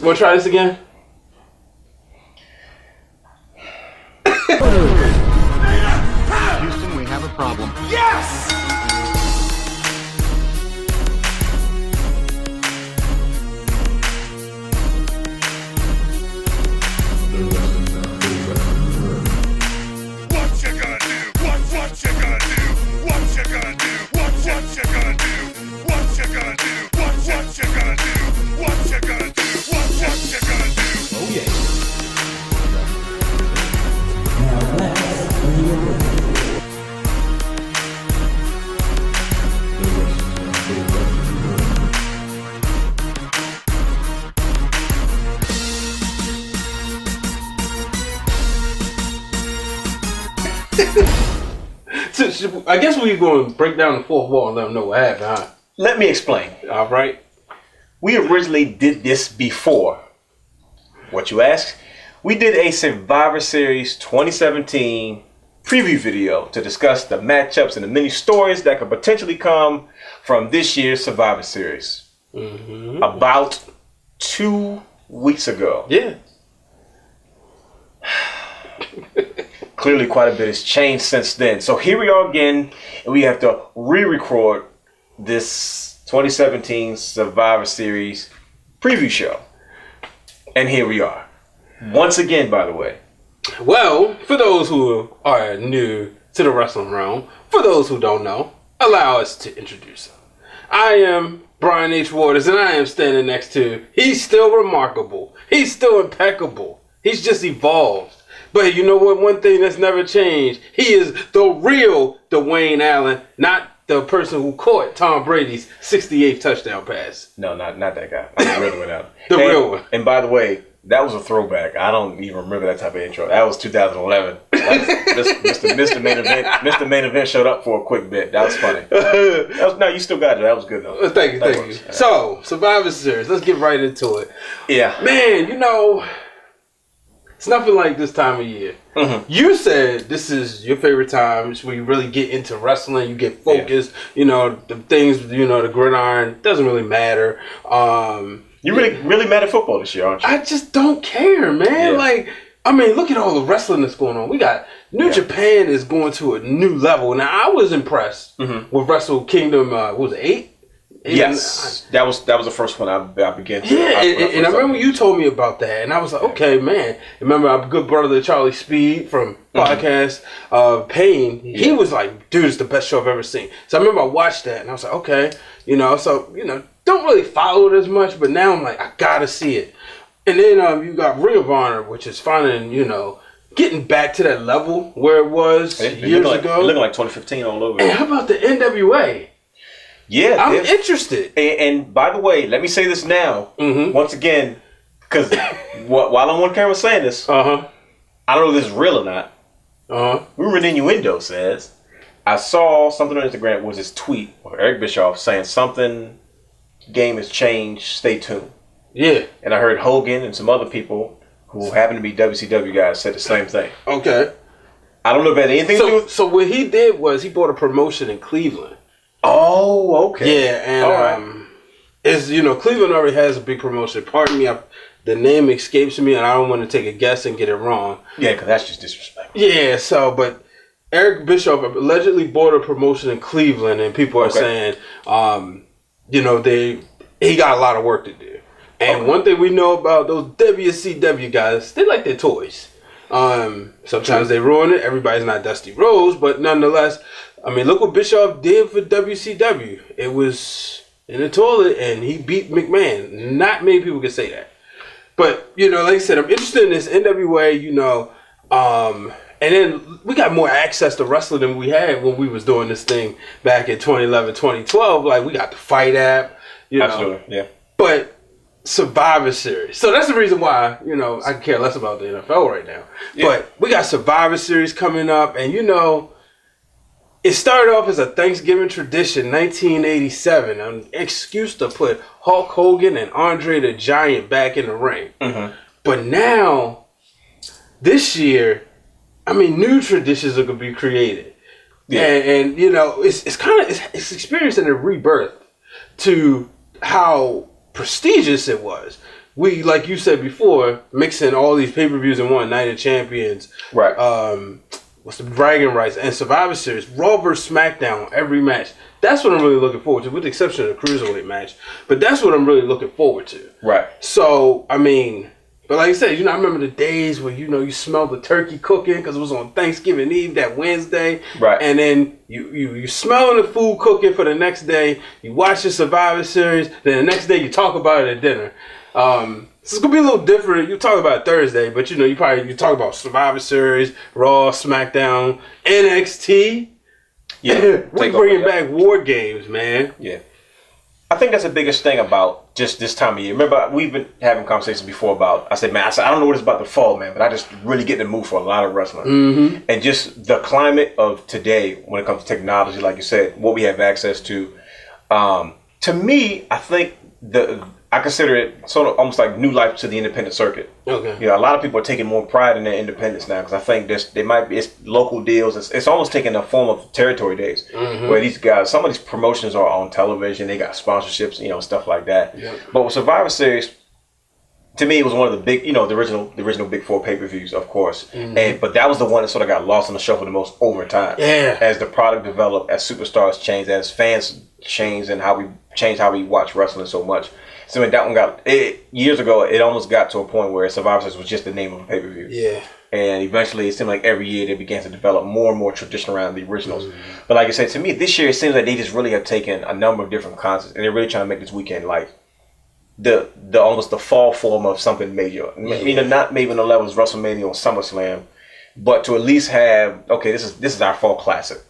Want to try this again? Houston, we have a problem. Yes! What you gonna do? What you gonna do? What you gonna do? What you gonna do? What you gonna do? What you gonna do? What you gonna do? What you gonna do? Oh, yeah. So, I guess we're going to break down the fourth wall and let them know what happened, huh? Let me explain. All right. We originally did this before. What you asked? We did a Survivor Series 2017 preview video to discuss the matchups and the many stories that could potentially come from this year's Survivor Series. Mm-hmm. About 2 weeks ago. Yeah. Clearly quite a bit has changed since then. So here we are again, and we have to re-record this 2017 Survivor Series preview show. And here we are. Once again, by the way. Well, for those who are new to the wrestling realm, for those who don't know, allow us to introduce them. I am Brian H. Waters, and I am standing next to, he's still remarkable. He's still impeccable. He's just evolved. But you know what? One thing that's never changed. He is the real Dwayne Allen, not the person who caught Tom Brady's 68th touchdown pass. No, not that guy. I'm the real one out. The real one. And by the way, that was a throwback. I don't even remember that type of intro. That was 2011. That was Mr. Main Event. Mr. Main Event showed up for a quick bit. That was funny. No, you still got it. That was good though. Thank you. Right. So, Survivor Series. Let's get right into it. Yeah. Man, you know, it's nothing like this time of year. Mm-hmm. You said this is your favorite time. It's where you really get into wrestling. You get focused. Yeah. You know, the things, you know, the gridiron doesn't really matter. You really mad at football this year, aren't you? I just don't care, man. Yeah. Like, I mean, look at all the wrestling that's going on. We got New Japan is going to a new level. Now, I was impressed with Wrestle Kingdom. What was it, 8? Yes, that was the first one I began to. Yeah, and I remember you told me about that, and I was like, okay, man. Remember our good brother Charlie Speed from podcast Pain? He was like, dude, it's the best show I've ever seen. So I remember I watched that, and I was like, okay, you know, so you know, don't really follow it as much, but now I'm like, I gotta see it. And then you got Ring of Honor, which is finding, you know, getting back to that level where it was years ago. Looking like 2015 all over. And how about the NWA? Yeah, I'm interested. And by the way, let me say this now, once again, because while I'm on camera saying this, I don't know if this is real or not. Rumor and Innuendo says, I saw something on Instagram, was his tweet, or Eric Bischoff saying something, game has changed, stay tuned. Yeah. And I heard Hogan and some other people who happen to be WCW guys said the same thing. Okay. I don't know if it had anything to do with... So what he did was he bought a promotion in Cleveland. Oh, okay. Yeah, and it's, you know, Cleveland already has a big promotion. Pardon me, the name escapes me, and I don't want to take a guess and get it wrong. Yeah, because that's just disrespectful. Yeah, so, but Eric Bischoff allegedly bought a promotion in Cleveland, and people are saying, you know, he got a lot of work to do. And one thing we know about those WCW guys, they like their toys. Sometimes they ruin it. Everybody's not Dusty Rhodes, but nonetheless, I mean, look what Bischoff did for WCW. It was in the toilet, and he beat McMahon. Not many people can say that. But, you know, like I said, I'm interested in this NWA, you know, and then we got more access to wrestling than we had when we was doing this thing back in 2011, 2012. Like, we got the Fight app, you know. Absolutely, yeah. But Survivor Series. So that's the reason why, you know, I care less about the NFL right now. Yeah. But we got Survivor Series coming up, and, you know, it started off as a Thanksgiving tradition, 1987, an excuse to put Hulk Hogan and Andre the Giant back in the ring. But now, this year, I mean, new traditions are going to be created. Yeah. And you know, it's kind of, it's experiencing a rebirth to how prestigious it was. We, like you said before, mixing all these pay-per-views in one, Night of Champions, right? What's the Bragging Rights and Survivor Series, Raw vs. SmackDown, every match. That's what I'm really looking forward to, with the exception of the Cruiserweight match. But that's what I'm really looking forward to. Right. So, I mean, but like I said, I remember the days where, you smelled the turkey cooking because it was on Thanksgiving Eve, that Wednesday. Right. And then you smelling the food cooking for the next day. You watch the Survivor Series. Then the next day you talk about it at dinner. So it's going to be a little different. You talk about Thursday, but, you talk about Survivor Series, Raw, SmackDown, NXT. Yeah. We're bringing back War Games, man. Yeah. I think that's the biggest thing about just this time of year. Remember, we've been having conversations before about, I said, I don't know what it's about to fall, man, but I just really get in the mood for a lot of wrestling. Mm-hmm. And just the climate of today when it comes to technology, like you said, what we have access to. To me, I think I consider it sort of almost like new life to the independent circuit. Okay. A lot of people are taking more pride in their independence now because I think it's local deals. It's almost taking a form of territory days where these guys, some of these promotions are on television. They got sponsorships, stuff like that. Yep. But with Survivor Series, to me, it was one of the big, the original Big Four pay-per-views, of course. But that was the one that sort of got lost in the shuffle the most over time. Yeah. As the product developed, as superstars changed, as fans changed, and how we watch wrestling so much. So when that one years ago, it almost got to a point where Survivor Series was just the name of a pay-per-view. Yeah. And eventually, it seemed like every year they began to develop more and more tradition around the originals. But like I said, to me, this year it seems like they just really have taken a number of different concepts and they're really trying to make this weekend like the almost the fall form of something major. Not maybe on the levels of WrestleMania or SummerSlam, but to at least have this is our fall classic,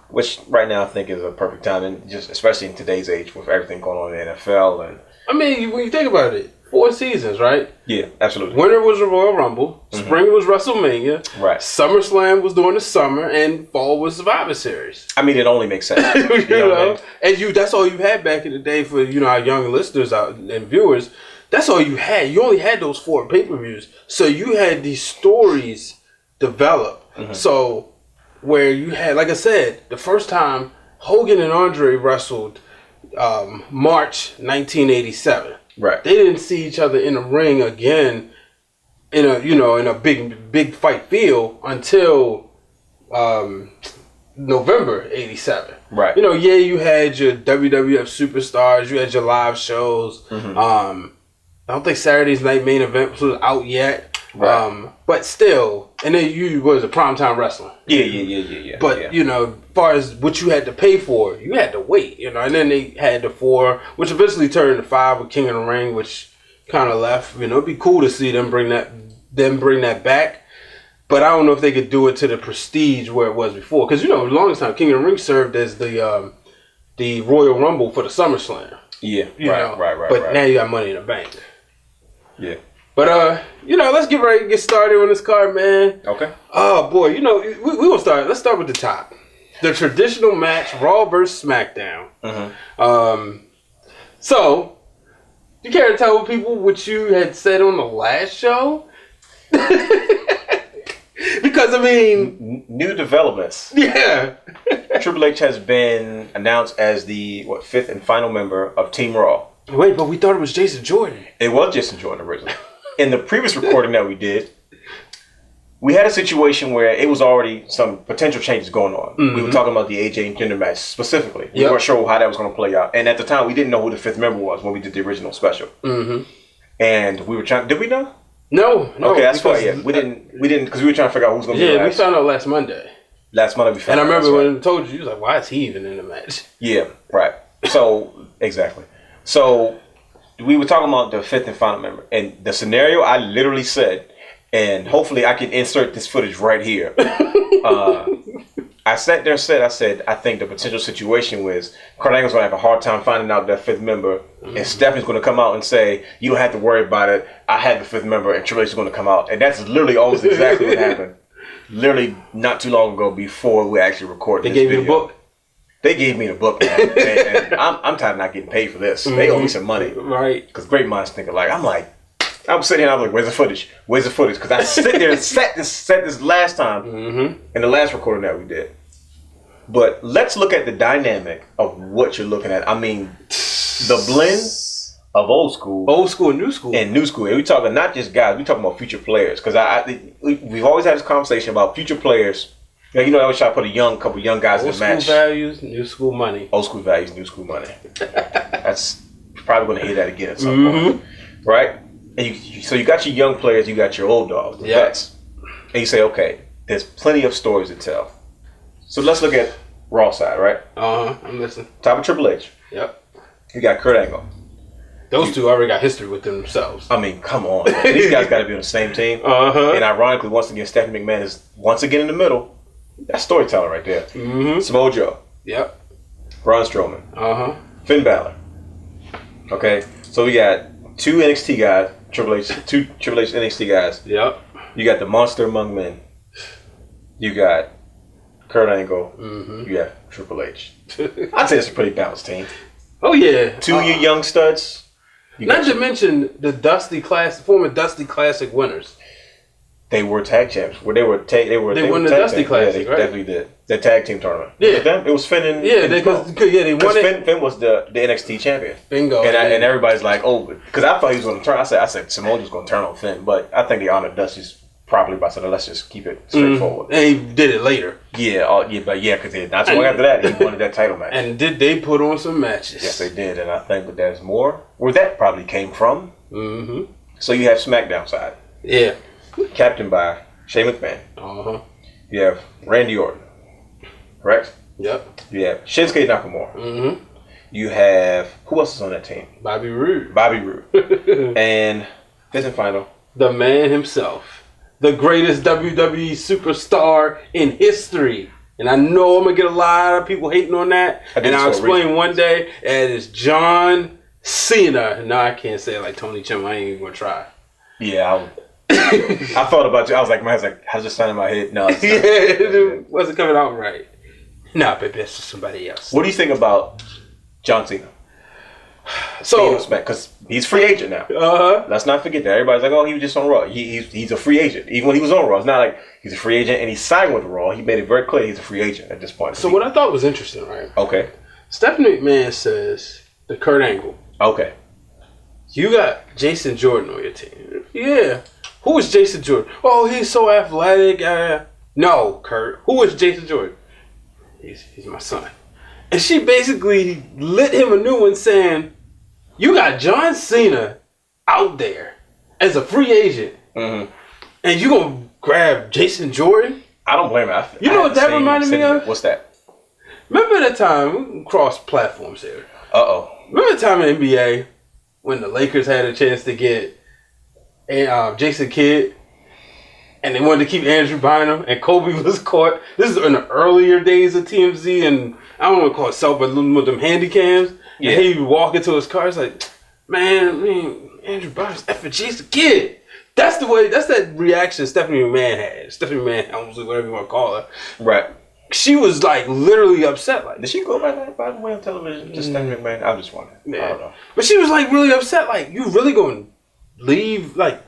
which right now I think is a perfect time, and just especially in today's age with everything going on in the NFL and. I mean, when you think about it, 4 seasons, right? Yeah, absolutely. Winter was the Royal Rumble. Spring was WrestleMania. Right. SummerSlam was during the summer, and fall was Survivor Series. I mean, it only makes sense. And that's all you had back in the day for our young listeners out and viewers. That's all you had. You only had those 4 pay-per-views, so you had these stories develop. So where you had, like I said, the first time Hogan and Andre wrestled. March 1987. Right. They didn't see each other in the ring again in a big fight field until November 87. Right. You had your WWF superstars, you had your live shows. I don't think Saturday's Night Main Event was out yet. Right. But still, and then you was a primetime wrestling. Yeah. But as far as what you had to pay for, you had to wait. And then they had the 4, which eventually turned to 5 with King of the Ring, which kind of left. It'd be cool to see them bring that back. But I don't know if they could do it to the prestige where it was before, because the longest time King of the Ring served as the Royal Rumble for the SummerSlam. Yeah. Right. But now you got Money in the Bank. Yeah. But, let's get ready to get started on this card, man. Okay. Oh, boy. We gonna start. Let's start with the top. The traditional match, Raw vs. SmackDown. So, you care to tell people what you had said on the last show? Because, new developments. Yeah. Triple H has been announced as the 5th and final member of Team Raw. Wait, but we thought it was Jason Jordan. It was Jason Jordan originally. In the previous recording that we did, we had a situation where it was already some potential changes going on. We were talking about the AJ and Jinder match specifically. We weren't sure how that was going to play out. And at the time, we didn't know who the 5th member was when we did the original special. And we were trying... Did we know? No. Okay, that's why. Yeah, we didn't because we were trying to figure out who's going to be the last. We found out last Monday. Last Monday we found out. And I remember when I told you was like, why is he even in the match? Yeah, right. So, exactly. So... we were talking about the 5th and final member, and the scenario I literally said, and hopefully I can insert this footage right here. I sat there and said, I think the potential situation was Kurt Angle's going to have a hard time finding out that 5th member, and Stephanie's going to come out and say, you don't have to worry about it. I had the 5th member, and Triple H is going to come out. And that's literally almost exactly what happened. Literally not too long ago before we actually recorded this video. They gave you the book? They gave me the book, man. and I'm tired of not getting paid for this. They owe me some money. Right. Because great minds think alike. I'm sitting here and I'm like, where's the footage? Because I sit there and set this last time in the last recording that we did. But let's look at the dynamic of what you're looking at. The blend of old school and new school, and we talking not just guys. We talking about future players because we've always had this conversation about future players. You know, I always try to put couple young guys in the match. Old school values, new school money. Old school values, new school money. That's probably going to hear that again at some point, right? And so you got your young players, you got your old dogs, the vets, and you say, okay, there's plenty of stories to tell. So let's look at Raw side, right? I'm listening. Top of Triple H. Yep. You got Kurt Angle. Those two already got history with themselves. I mean, come on. These guys got to be on the same team. And ironically, once again, Stephanie McMahon is once again in the middle. That's storytelling right there. Samoa Joe. Yep. Braun Strowman. Finn Balor. Okay. So we got two NXT guys. Two Triple H NXT guys. Yep. You got the monster among men. You got Kurt Angle. You got Triple H. I'd say it's a pretty balanced team. Oh yeah. Two of your young studs. Not to mention the former Dusty Classic winners. They were tag champs. They won the Dusty Classic, they right? Definitely did. The tag team tournament. Yeah. It was Finn and they won it. Finn was the NXT champion. Bingo. And everybody's like, oh, because I thought he was going to turn. I said Simone was going to turn on Finn, but I think they honored Dusty's properly by saying, let's just keep it straightforward. And he did it later. Because not too long after that, he wanted that title match. And did they put on some matches? Yes, they did. And I think that there's more where that probably came from. So you have SmackDown side. Yeah. Captained by Shane McMahon. You have Randy Orton. Correct? Yep. You have Shinsuke Nakamura. You have, who else is on that team? Bobby Roode. And fifth and final, the man himself. The greatest WWE superstar in history. And I know I'm going to get a lot of people hating on that. And I'll explain one day. And it's John Cena. No, I can't say it like Tony Chim. I ain't even going to try. Yeah, I thought about you. I was like, how's this sound in my head? No, it wasn't coming out right. Nah, baby, it's just somebody else. What do you think about John Cena? So, because he's free agent now. Let's not forget that. Everybody's like, oh, he was just on Raw. He's a free agent. Even when he was on Raw, it's not like he's a free agent and he signed with Raw. He made it very clear he's a free agent at this point. So what I thought was interesting, right? Okay. Stephanie McMahon says to Kurt Angle. Okay. You got Jason Jordan on your team. Yeah. Who is Jason Jordan? Oh, he's so athletic. No, Kurt. Who is Jason Jordan? He's my son. And she basically lit him a new one saying, you got John Cena out there as a free agent. And you going to grab Jason Jordan? I don't blame her. You know what that reminded me of? What's that? Remember the time, we cross platforms here. Remember the time in NBA when the Lakers had a chance to get Jason Kidd and they wanted to keep Andrew Bynum and Kobe was caught. This is in the earlier days of TMZ and I don't want to call it self, but with them handy cams. Yeah. And he would walk into his car. It's like, man, Andrew Bynum's effing Jason Kidd. That's that reaction Stephanie McMahon had. Stephanie McMahon, Helmsley, whatever you want to call her. Right. She was like literally upset. Like, did she go by that, by the way, on television? Just Stephanie McMahon? I just wondering. Yeah. I don't know. But she was like really upset. Like, you really going to leave? Like,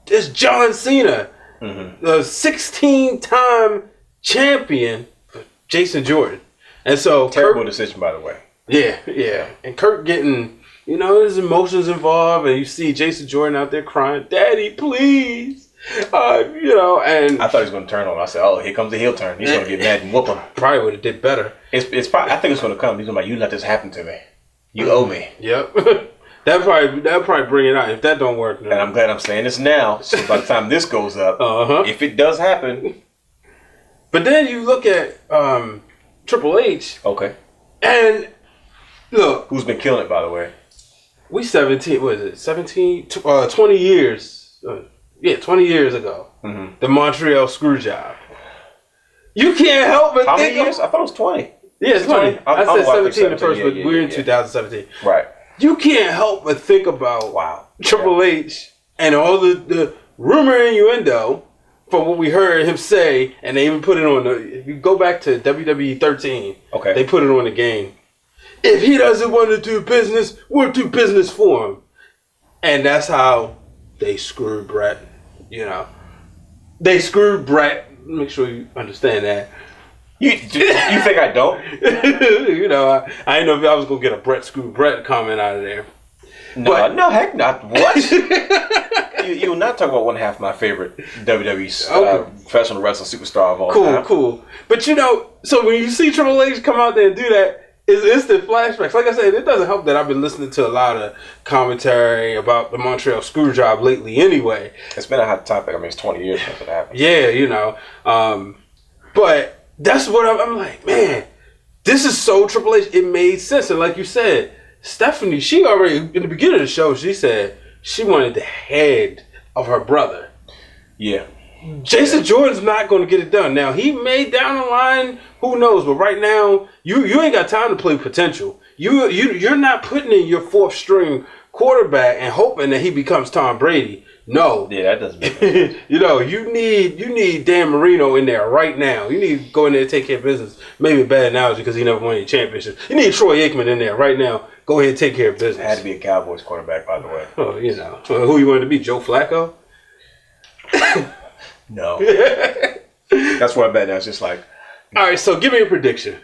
it's John Cena, the 16-time champion, Jason Jordan. And so terrible decision, by the way. Yeah. And Kurt getting, there's emotions involved, and you see Jason Jordan out there crying, "Daddy, please." And I thought he was going to turn on him. I said, "Oh, here comes the heel turn. He's going to get mad and whoop him." Probably would have did better. It's probably. I think it's going to come. He's going to be like, "You let this happen to me. You owe me." Yep. That'll probably bring it out. If that don't work, and I'm glad I'm saying this now. So by the time this goes up, if it does happen, but then you look at Triple H. Okay. And look, who's been killing it, by the way? We 17. What is it? 17? 20 years. 20 years ago. The Montreal Screwjob. You can't help but think. How many years? I thought it was 20. Yeah, it's 20. I said 17 at first, but we're in 2017. Right. You can't help but think about Triple H and all the rumor and innuendo from what we heard him say, and they even put it on if you go back to WWE 13, they put it on the game. If he doesn't want to do business, we'll do business for him. And that's how they screwed Brett, They screwed Brett. Make sure you understand that. You think I don't? I didn't know if I was going to get a Brett screw Brett comment out of there. No, heck not. What? you will not talk about one half my favorite WWE professional wrestling superstar of all time. Cool. But so when you see Triple H come out there and do that, it's instant flashbacks. Like I said, it doesn't help that I've been listening to a lot of commentary about the Montreal Screwjob lately anyway. It's been a hot topic. I mean, it's 20 years since it happened. Yeah, but that's what I'm like, man, this is so Triple H. It made sense. And like you said, Stephanie, she already, in the beginning of the show, she said she wanted the head of her brother. Yeah. Jason Jordan's not going to get it done. Now, he may down the line, who knows? But right now, you ain't got time to play potential. You're not putting in your fourth string quarterback and hoping that he becomes Tom Brady. No. Yeah, that doesn't make sense. You need Dan Marino in there right now. You need to go in there and take care of business. Maybe a bad analogy because he never won any championships. You need Troy Aikman in there right now. Go ahead and take care of business. It had to be a Cowboys quarterback, by the way. Oh, who you wanted to be? Joe Flacco? No. That's what I bet now. It's just like... All right, so give me a prediction.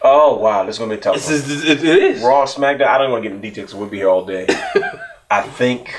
Oh, wow. This is going to be a tough one. It is. Raw, SmackDown. I don't want to get into details because we'll be here all day. I think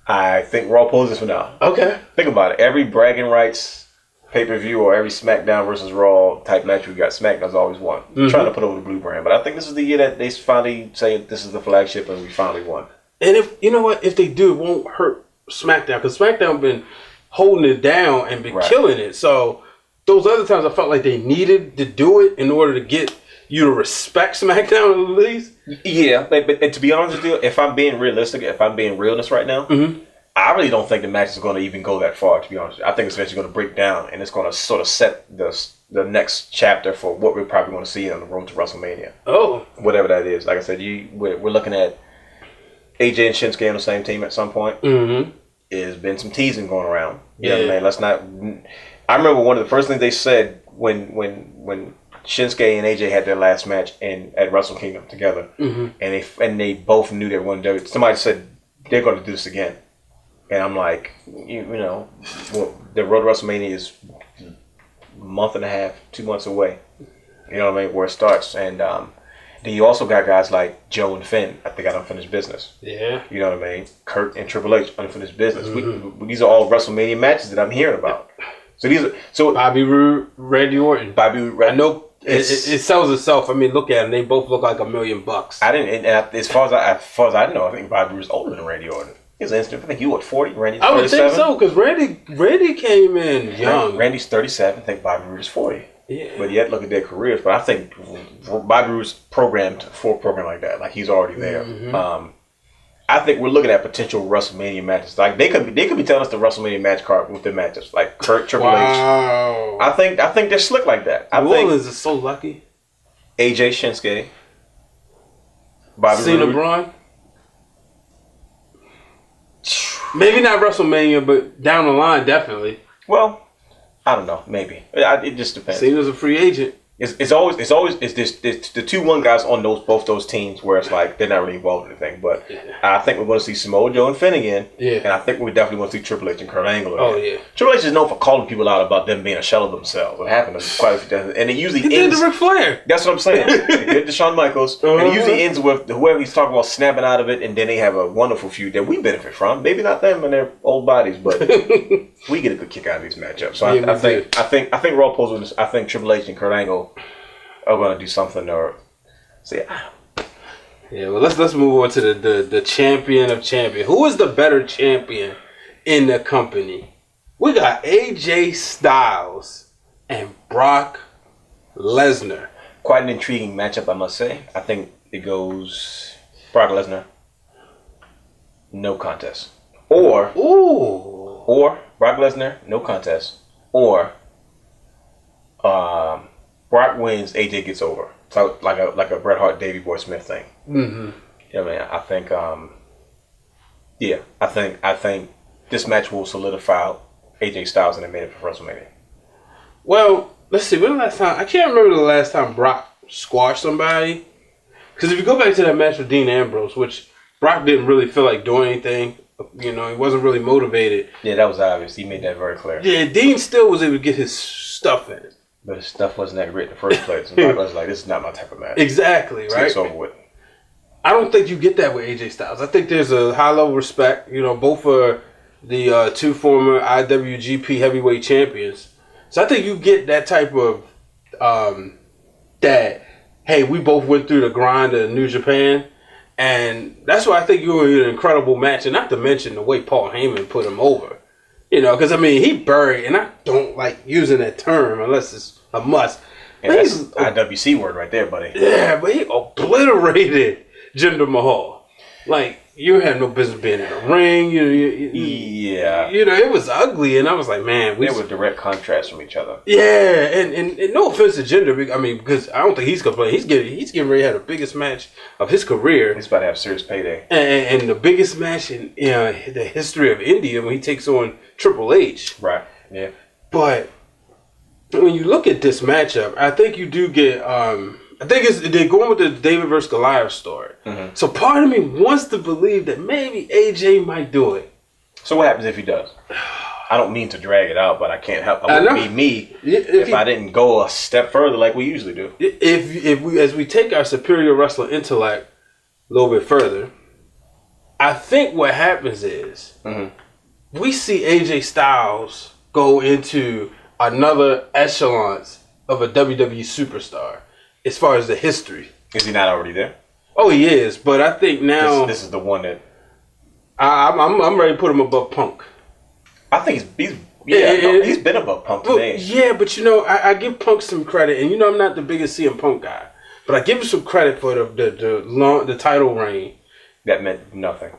Raw pulls this one out. Okay. Think about it. Every bragging rights pay-per-view or every SmackDown versus Raw type match we got, SmackDown's always won. Mm-hmm. Trying to put over the blue brand. But I think this is the year that they finally say this is the flagship and we finally won. And if they do, it won't hurt SmackDown because SmackDown been holding it down and been killing it. So those other times I felt like they needed to do it in order to get you to respect SmackDown at least. Yeah, but to be honest with you, if I'm being realistic, if I'm being realness right now, I really don't think the match is going to even go that far, to be honest with you. I think it's eventually going to break down and it's going to sort of set the next chapter for what we're probably going to see on the road to WrestleMania. Oh. Whatever that is. Like I said, we're looking at AJ and Shinsuke on the same team at some point. Mm-hmm. There's been some teasing going around. You know what I mean? Let's not... I remember one of the first things they said when Shinsuke and AJ had their last match at Wrestle Kingdom together, and they both knew they were going to do it. Somebody said they're going to do this again, and I'm like, the road to WrestleMania is a month and a half, 2 months away. You know what I mean? Where it starts, and then you also got guys like Joe and Finn. I think got unfinished business. Yeah. You know what I mean? Kurt and Triple H unfinished business. These are all WrestleMania matches that I'm hearing about. So Bobby Roode, Randy Orton. I know. It sells itself. I mean, look at them; they both look like $1 million. As far as I know, I think Bobby Roode's older than Randy Orton. He's instant. I think he 40. Randy's 37. I would think so because Randy came in young. Randy's 37. I think Bobby Roode is 40. Yeah. But yet, look at their careers. But I think Bobby Roode's programmed for a program like that. Like he's already there. Mm-hmm. I think we're looking at potential WrestleMania matches. Like they could be telling us the WrestleMania match card with their matches, like Kurt, Triple H. I think they're slick like that. New Orleans is so lucky. AJ Shinsuke, Bobby Cena, Roode. Braun. Maybe not WrestleMania, but down the line, definitely. Well, I don't know. Maybe it just depends. Cena's a free agent. It's always the 2-1 guys on both those teams where it's like they're not really involved in anything. But I think we're going to see Samoa Joe and Finn again. Yeah. And I think we definitely want to see Triple H and Kurt Angle again. Oh yeah. Triple H is known for calling people out about them being a shell of themselves. It happened quite a few times, and it usually ends. Did to Ric Flair. That's what I'm saying. They did to Shawn Michaels, and it usually ends with whoever he's talking about snapping out of it, and then they have a wonderful feud that we benefit from. Maybe not them and their old bodies, but we get a good kick out of these matchups. So I think Raw pulls with this. I think Triple H and Kurt Angle are going to do something or say, Yeah, well, let's move on to the champion of champions. Who is the better champion in the company? We got AJ Styles and Brock Lesnar. Quite an intriguing matchup, I must say. I think it goes Brock Lesnar, no contest, or Brock Lesnar, no contest, or Brock wins, AJ gets over. So like a Bret Hart, Davey Boy Smith thing. Mm-hmm. Yeah, man. I think, I think this match will solidify AJ Styles in the main event for WrestleMania. Well, let's see. When the last time? I can't remember the last time Brock squashed somebody. Because if you go back to that match with Dean Ambrose, which Brock didn't really feel like doing anything. He wasn't really motivated. Yeah, that was obvious. He made that very clear. Yeah, Dean still was able to get his stuff in. But his stuff wasn't that great in the first place. And Brock was like, this is not my type of match. Exactly, right? It's over with. I don't think you get that with AJ Styles. I think there's a high level of respect. You know, both are the two former IWGP heavyweight champions. So I think you get that type of that. Hey, we both went through the grind of New Japan, and that's why I think you were an incredible match. And not to mention the way Paul Heyman put him over. You know, because I mean he buried, and I don't like using that term unless it's a must. Yeah, that's IWC word right there, buddy. Yeah, but he obliterated Jinder Mahal. Like, you had no business being in a ring. Yeah. You know, it was ugly, and I was like, man. They were direct contrasts from each other. Yeah, and no offense to Jinder, I mean, because I don't think he's going to play. He's getting ready to have the biggest match of his career. He's about to have serious payday. And the biggest match in the history of India when he takes on Triple H. Right, yeah. But when you look at this matchup, I think you do get... I think they're going with the David versus Goliath story. Mm-hmm. So part of me wants to believe that maybe AJ might do it. So what happens if he does? I don't mean to drag it out, but I can't help. It wouldn't be me if I didn't go a step further like we usually do. As we take our superior wrestling intellect a little bit further, I think what happens is we see AJ Styles go into another echelon of a WWE superstar. As far as the history. Is he not already there? Oh, he is. But I think now... This is the one that... I'm ready to put him above Punk. I think he's been above Punk to me. Yeah, but you know, I give Punk some credit. And you know I'm not the biggest CM Punk guy. But I give him some credit for the title reign. That meant nothing.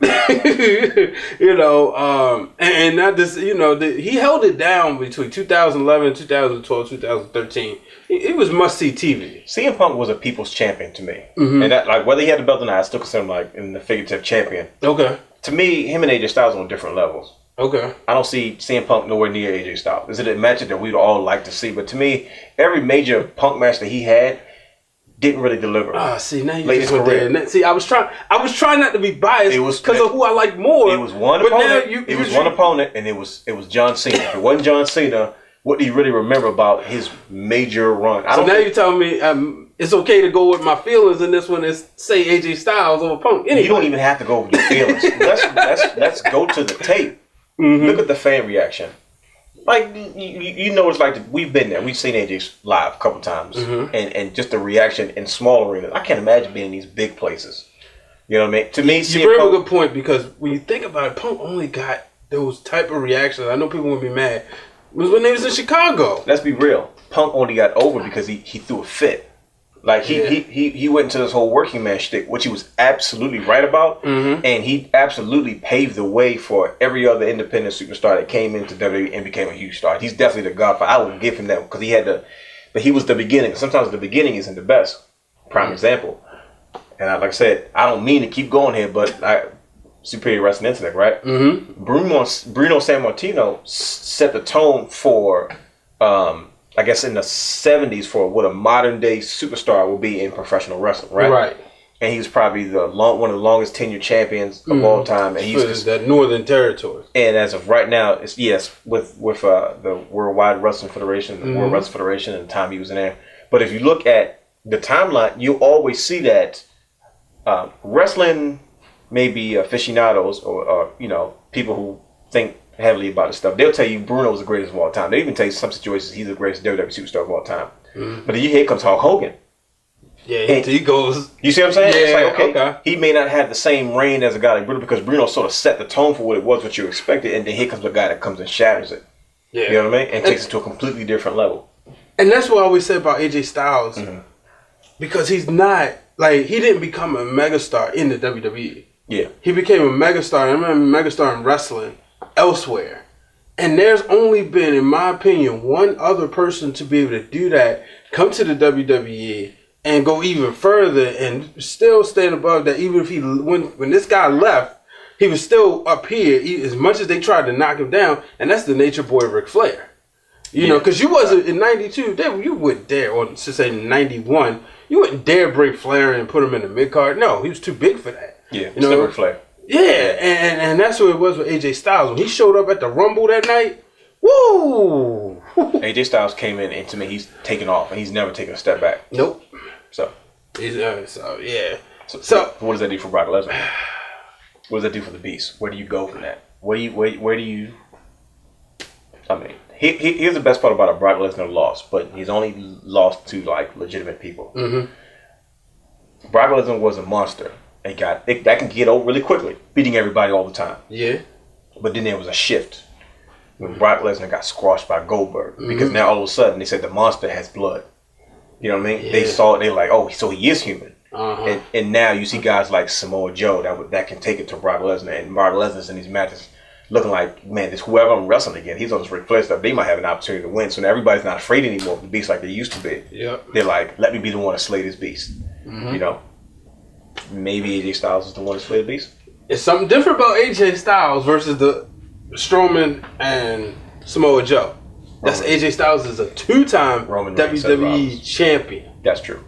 You know, and not this, you know, he held it down between 2011, 2012, 2013. It was must-see TV. CM Punk was a people's champion to me. Mm-hmm. And that, like, whether he had the belt or not, I still consider him, like, in the figurative champion. Okay. To me, him and AJ Styles are on different levels. Okay. I don't see CM Punk nowhere near AJ Styles. Is it a match that we'd all like to see? But to me, every major Punk match that he had didn't really deliver. See, now you just went there. See, I was trying not to be biased because of who I like more. It was one opponent. It was one opponent, and it was John Cena. If it wasn't John Cena, what do you really remember about his major run? So now you're telling me it's okay to go with my feelings in this one and say AJ Styles over Punk. Anyway. You don't even have to go with your feelings. let's go to the tape. Mm-hmm. Look at the fan reaction. Like, you know, it's like we've been there. We've seen AJ live a couple times. Mm-hmm. And just the reaction in small arenas. I can't imagine being in these big places. You know what I mean? To me, you bring up a good point because when you think about it, Punk only got those type of reactions. I know people would be mad. It was when they was in Chicago. Let's be real. Punk only got over because he threw a fit. Like, he went into this whole working man shtick, which he was absolutely right about. Mm-hmm. And he absolutely paved the way for every other independent superstar that came into WWE and became a huge star. He's definitely the godfather. I would give him that because he was the beginning. Sometimes the beginning isn't the best. Prime example. And like I said, I don't mean to keep going here, but superior wrestling intellect, right? Mm-hmm. Bruno Sammartino set the tone for... I guess in the 70s for what a modern day superstar will be in professional wrestling, right? Right. And he was probably one of the longest tenured champions of all time. And he's that Northern Territory. And as of right now, it's with the Worldwide Wrestling Federation, the World Wrestling Federation, and the time he was in there. But if you look at the timeline, you always see that wrestling, maybe aficionados or you know, people who think heavily about this stuff, they'll tell you Bruno's the greatest of all time. They even tell you some situations he's the greatest WWE superstar of all time. Mm-hmm. But then here comes Hulk Hogan. Yeah, he goes. You see what I'm saying? Yeah, it's like, okay, he may not have the same reign as a guy like Bruno because Bruno sort of set the tone for what it was, what you expected, and then here comes a guy that comes and shatters it. Yeah. You know what I mean? And takes it to a completely different level. And that's what I always say about AJ Styles, because he's not, like, he didn't become a megastar in the WWE. Yeah. He became a megastar, I remember megastar in wrestling elsewhere. And there's only been, in my opinion, one other person to be able to do that, come to the WWE and go even further and still stand above that. Even if when this guy left, he was still up here as much as they tried to knock him down. And that's the Nature Boy Ric Flair. You know, because you wasn't in 92, you wouldn't dare, or to say 91, you wouldn't dare bring Flair and put him in the mid card. No, he was too big for that. Yeah, you know, Ric Flair. Yeah, and that's what it was with AJ Styles. When he showed up at the Rumble that night, Woo! AJ Styles came in, and to me, he's taken off, and he's never taken a step back. Nope. So yeah. So what does that do for Brock Lesnar? What does that do for the Beast? Where do you go from that? Where do you? I mean, here's the best part about a Brock Lesnar loss, but he's only lost to like legitimate people. Mm-hmm. Brock Lesnar was a monster. That can get old really quickly, beating everybody all the time. Yeah. But then there was a shift when Brock Lesnar got squashed by Goldberg, because now all of a sudden they said the monster has blood. You know what I mean? Yeah. They're like, oh, so he is human. Uh-huh. And now you see guys like Samoa Joe that can take it to Brock Lesnar, and Brock Lesnar's in these matches looking like, man, this whoever I'm wrestling again, he's on this Ric Flair stuff. They might have an opportunity to win. So now everybody's not afraid anymore of the Beast like they used to be. Yep. They're like, let me be the one to slay this Beast. Mm-hmm. You know, maybe AJ Styles is the one to slay the Beast. It's something different about AJ Styles versus the Strowman and Samoa Joe. That's AJ Styles is a 2-time WWE champion. That's true.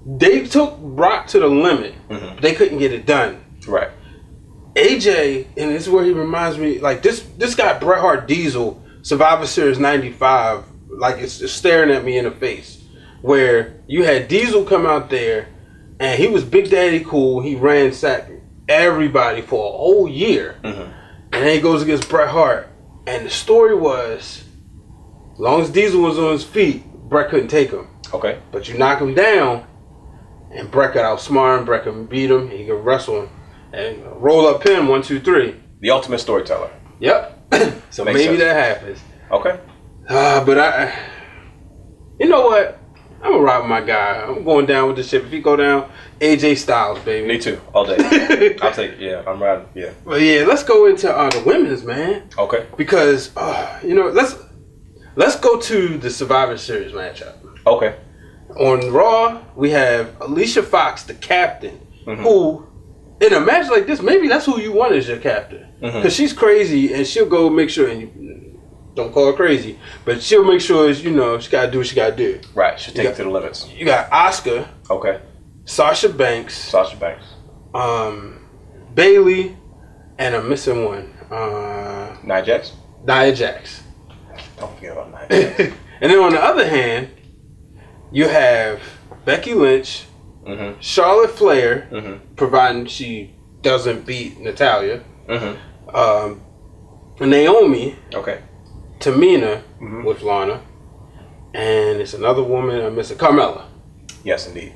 They took Brock to the limit. Mm-hmm. But they couldn't get it done. Right. AJ, and this is where he reminds me, like this guy Bret Hart Diesel, Survivor Series 95, like it's staring at me in the face. Where you had Diesel come out there, and he was Big Daddy Cool. He ransacked everybody for a whole year. Mm-hmm. And then he goes against Bret Hart. And the story was, as long as Diesel was on his feet, Bret couldn't take him. Okay. But you knock him down, and Bret could outsmart him, Bret could beat him, he could wrestle him. And roll up pin, 1, 2, 3. The ultimate storyteller. Yep. So maybe sense. That happens. Okay. But you know what? I'm gonna ride with my guy. I'm going down with the ship. If he go down, AJ Styles, baby. Me too. All day. I'll take it. Yeah, I'm riding. Yeah. But yeah, let's go into the women's, man. Okay. Because let's go to the Survivor Series matchup. Okay. On Raw, we have Alicia Fox, the captain, who, in a match like this, maybe that's who you want as your captain. Because she's crazy, and she'll go make sure, and you don't call her crazy, but she'll make sure, she got to do what she got to do. Right, she'll take it to the limits. You got Asuka. Okay. Sasha Banks. Bayley, and I'm missing one. Nia Jax. Don't forget about Nia Jax. And then on the other hand, you have Becky Lynch, Charlotte Flair, providing she doesn't beat Natalya, Naomi, Tamina with Lana, and it's another woman I'm missing, Carmella. Yes, indeed.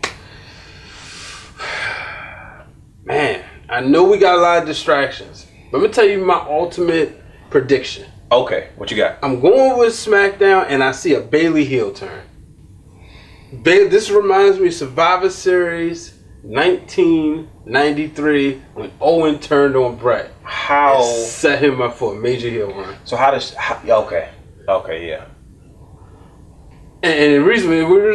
Man, I know we got a lot of distractions, but I'm going to tell you my ultimate prediction. Okay, what you got? I'm going with SmackDown, and I see a Bayley heel turn. This reminds me of Survivor Series 1993 when Owen turned on Bret. How? Set him up for a major heel run. So okay, yeah. And the reason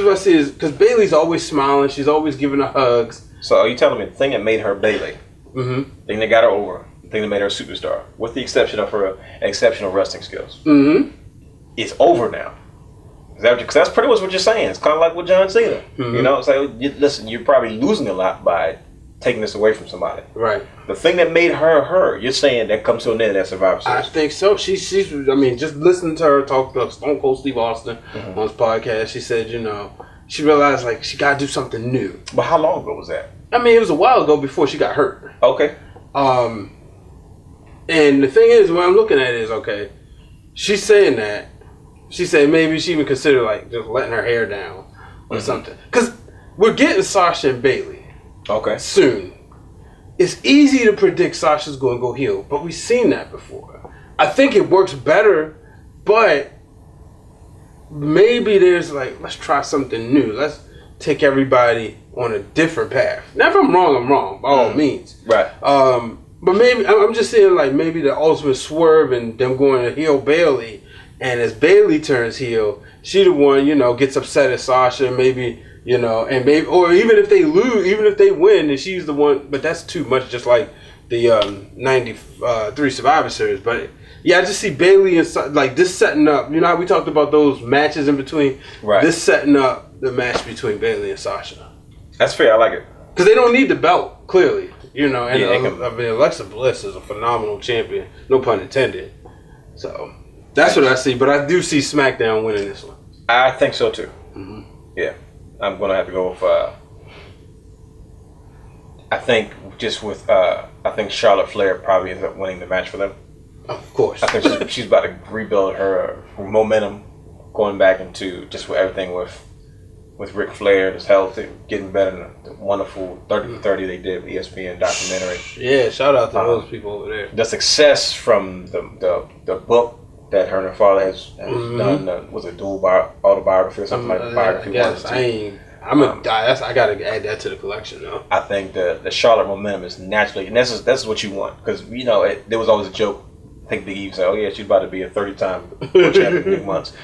I see is because Bayley's always smiling. She's always giving her hugs. So are you telling me the thing that made her Bayley, the thing that got her over, the thing that made her a superstar, with the exception of her exceptional wrestling skills, it's over now? Because that's pretty much what you're saying. It's kind of like with John Cena. You know, it's like, listen, you're probably losing a lot by taking this away from somebody. Right. The thing that made her, you're saying that comes to an end at Survivor Series. I think so. She's just listening to her talk to Stone Cold Steve Austin on his podcast. She said, she realized like she got to do something new. But how long ago was that? I mean, it was a while ago before she got hurt. Okay. And the thing is, when I'm looking at it is, okay, she's saying that. She said maybe she even considered like just letting her hair down or something. Because we're getting Sasha and Bayley soon. It's easy to predict Sasha's going to go heel, but we've seen that before. I think it works better, but maybe there's like, let's try something new. Let's take everybody on a different path. Now, if I'm wrong, by all means. Right. But maybe, I'm just saying like maybe the ultimate swerve and them going to heel Bayley. And as Bayley turns heel, she the one, gets upset at Sasha, maybe, and maybe, or even if they lose, even if they win, and she's the one, but that's too much, just like the 93 Survivor Series. But yeah, I just see Bayley and like this setting up, how we talked about those matches in between? Right. This setting up the match between Bayley and Sasha. That's fair, I like it. Because they don't need the belt, clearly, and Alexa Bliss is a phenomenal champion, no pun intended. So That's what I see, but I do see SmackDown winning this one. I think so too. Mm-hmm. Yeah, I'm gonna have to go with. I think I think Charlotte Flair probably ends up winning the match for them. Of course. I think she's about to rebuild her momentum, going back into just with everything with Ric Flair, his health getting better, than the wonderful 30 for 30 they did with ESPN documentary. Yeah, shout out to those people over there. The success from the book that her and her father has done was a dual autobiography or something like biography. Yes, I gotta add that to the collection though. I think the Charlotte momentum is naturally, and that's what you want, because there was always a joke. I think Big E said, "Oh yeah, she's about to be a 30-time champion in 8 months."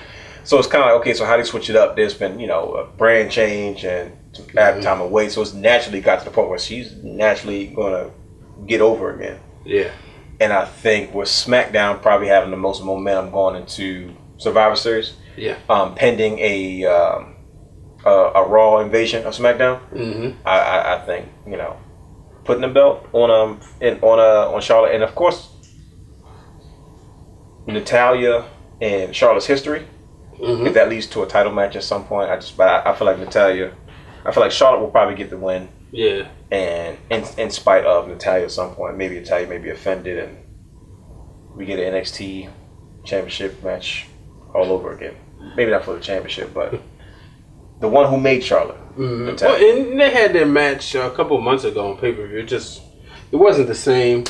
So it's kind of like, okay, so how do you switch it up? There's been a brand change and add time of weight, so it's naturally got to the point where she's naturally gonna get over again. Yeah. And I think with SmackDown probably having the most momentum going into Survivor Series, pending a Raw invasion of SmackDown, I think putting the belt on Charlotte, and of course Natalya and Charlotte's history. If that leads to a title match at some point, I feel like Charlotte will probably get the win. Yeah. And in spite of Natalya at some point, maybe Natalya may be offended and we get an NXT championship match all over again. Maybe not for the championship, but the one who made Charlotte. Well, and they had their match a couple months ago on pay-per-view. It wasn't the same.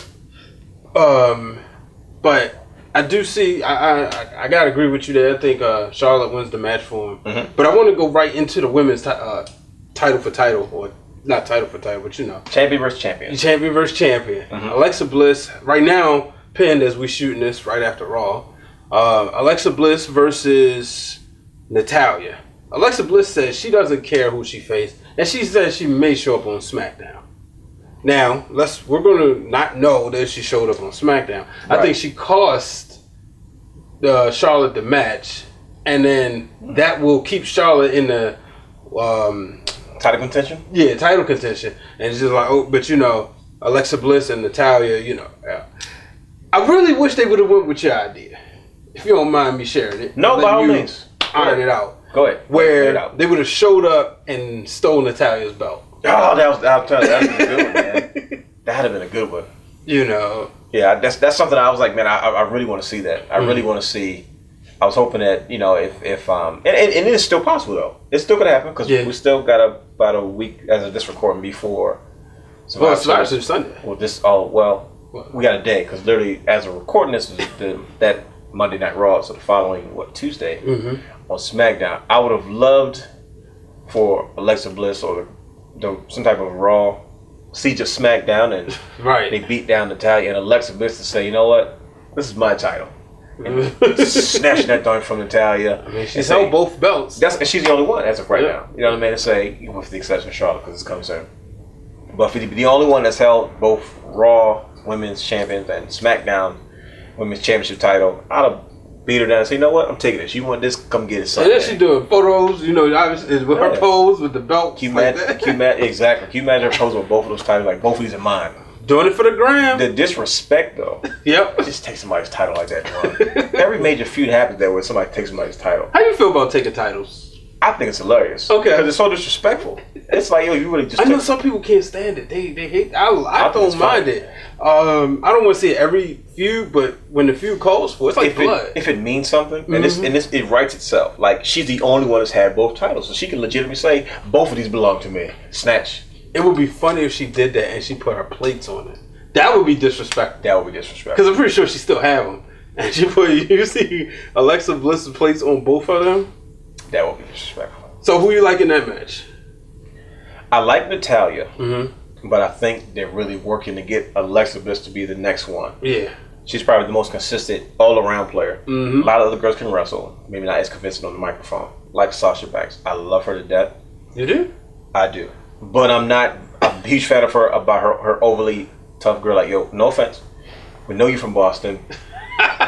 But I do see, I gotta agree with you there. I think Charlotte wins the match for him. But I want to go right into the women's title for title, or not title for title, but champion versus champion. Champion versus champion. Alexa Bliss, right now, pinned as we shooting this right after Raw. Alexa Bliss versus Natalya. Alexa Bliss says she doesn't care who she faces, and she says she may show up on SmackDown. Now, we're going to not know that she showed up on SmackDown. Right. I think she cost Charlotte the match, and then that will keep Charlotte in the title contention. Yeah, title contention, and it's just like, but Alexa Bliss and Natalya, I really wish they would have went with your idea. If you don't mind me sharing it. No, by all means. Iron it out. Go ahead. Where they would have showed up and stole Natalya's belt. Oh, that would have been a good one, man. That would have been a good one. Yeah, that's something I was like, man, I really want to see that. I really want to see. I was hoping that if and it is still possible though. It's still gonna happen because we still got about a week as of this recording before. Survivor Series Sunday. We got a day because literally as of recording this is that Monday Night Raw, so the following Tuesday on SmackDown. I would have loved for Alexa Bliss or some type of Raw siege of SmackDown and they beat down Natalya and Alexa Bliss to say, you know what, this is my title. And snatching that thing from Natalya. I mean, she's held both belts. And she's the only one as of right now. You know what I mean? To say, with the exception of Charlotte because it's coming soon. But for the only one that's held both Raw Women's Champions and SmackDown Women's Championship title, I'd have beat her down and say, you know what, I'm taking this. You want this, come get it. Son. And then she's doing photos, obviously with her pose with the belt. Exactly. Can you imagine her pose with both of those titles? Like, both of these are mine. Doing it for the gram. The disrespect, though. Yep. Just take somebody's title like that. Every major feud happens that way. Somebody takes somebody's title. How do you feel about taking titles? I think it's hilarious. Okay. Because it's so disrespectful. It's like, you really just. I know some people can't stand it. They hate. I don't mind it. I don't want to see it every feud, but when the feud calls for it, it's like blood. If it means something, and it writes itself. Like, she's the only one that's had both titles, so she can legitimately say both of these belong to me. Snatch. It would be funny if she did that and she put her plates on it. That would be disrespectful. Because I'm pretty sure she still have them. And she you see Alexa Bliss's plates on both of them? That would be disrespectful. So who you like in that match? I like Natalya, but I think they're really working to get Alexa Bliss to be the next one. Yeah. She's probably the most consistent all-around player. A lot of other girls can wrestle. Maybe not as convincing on the microphone. Like Sasha Banks. I love her to death. You do? I do. But I'm not a huge fan of her about her overly tough girl. Like, yo, no offense. We know you're from Boston.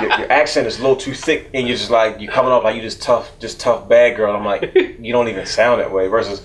your accent is a little too thick, and you're just like, you're coming off like you just tough bad girl. I'm like, you don't even sound that way. Versus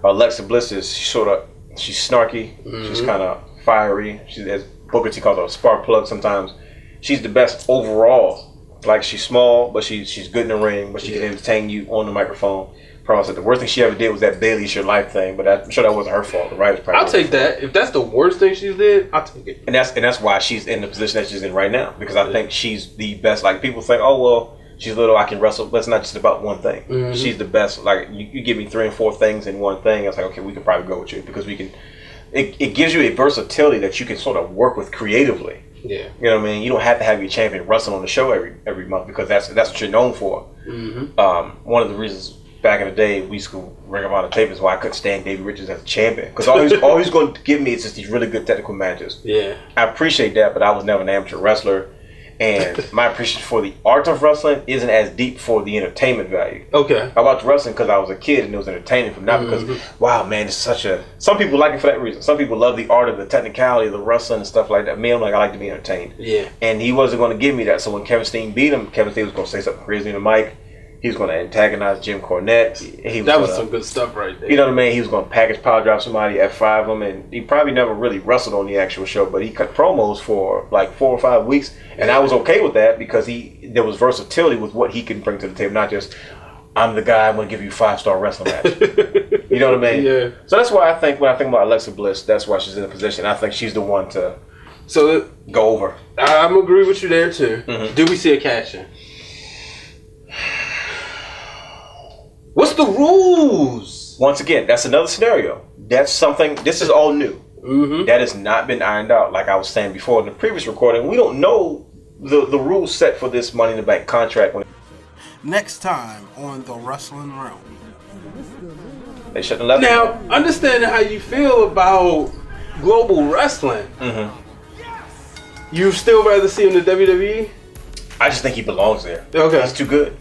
Alexa Bliss she's snarky. She's kind of fiery. She's, as Booker T calls her, a spark plug sometimes. She's the best overall Like, she's small, but she's good in the ring, but she can entertain you on the microphone. Probably said the worst thing she ever did was that Bailey's Your Life thing, but I'm sure that wasn't her fault. The writer's probably. I'll take that. If that's the worst thing she did, I'll take it. And that's why she's in the position that she's in right now, because I think she's the best. Like, people think, oh well, she's little, I can wrestle, but it's not just about one thing. Mm-hmm. She's the best. Like, you give me 3 and 4 things in one thing, it's like, okay, we can probably go with you, because we can. It gives you a versatility that you can sort of work with creatively. Yeah, you know what I mean. You don't have to have your champion wrestle on the show every month, because that's what you're known for. Mm-hmm. One of the reasons back in the day we used to Ring of Honor tape is why I couldn't stand Davey Richards as a champion, because all he's going to give me is just these really good technical matches. Yeah, I appreciate that, but I was never an amateur wrestler, and my appreciation for the art of wrestling isn't as deep for the entertainment value. Okay, I watched wrestling because I was a kid and it was entertaining for me, not because wow man, it's such a. Some people like it for that reason. Some people love the art of the technicality of the wrestling and stuff like that. Me, I'm like, I like to be entertained. Yeah, and he wasn't going to give me that. So when Kevin Steen beat him, Kevin Steen was going to say something crazy in the mic. He was going to antagonize Jim Cornette. That was some good stuff right there. You know what I mean? He was going to package power drive somebody, F5 them, and he probably never really wrestled on the actual show, but he cut promos for like 4 or 5 weeks, and I was okay with that because there was versatility with what he can bring to the table, not just, I'm the guy, I'm going to give you 5-star wrestling match. You know what I mean? Yeah. So that's why I think, when I think about Alexa Bliss, that's why she's in a position. I think she's the one to go over. I'm agree with you there too. Mm-hmm. Do we see a cash-in? What's the rules? Once again, that's another scenario. That's something, this is all new. Mm-hmm. That has not been ironed out. Like I was saying before in the previous recording, we don't know the rules set for this Money in the Bank contract. Next time on the Wrestling Realm. They shouldn't have left. Now, understanding how you feel about global wrestling, you still rather see him in the WWE? I just think he belongs there. Okay. He's too good.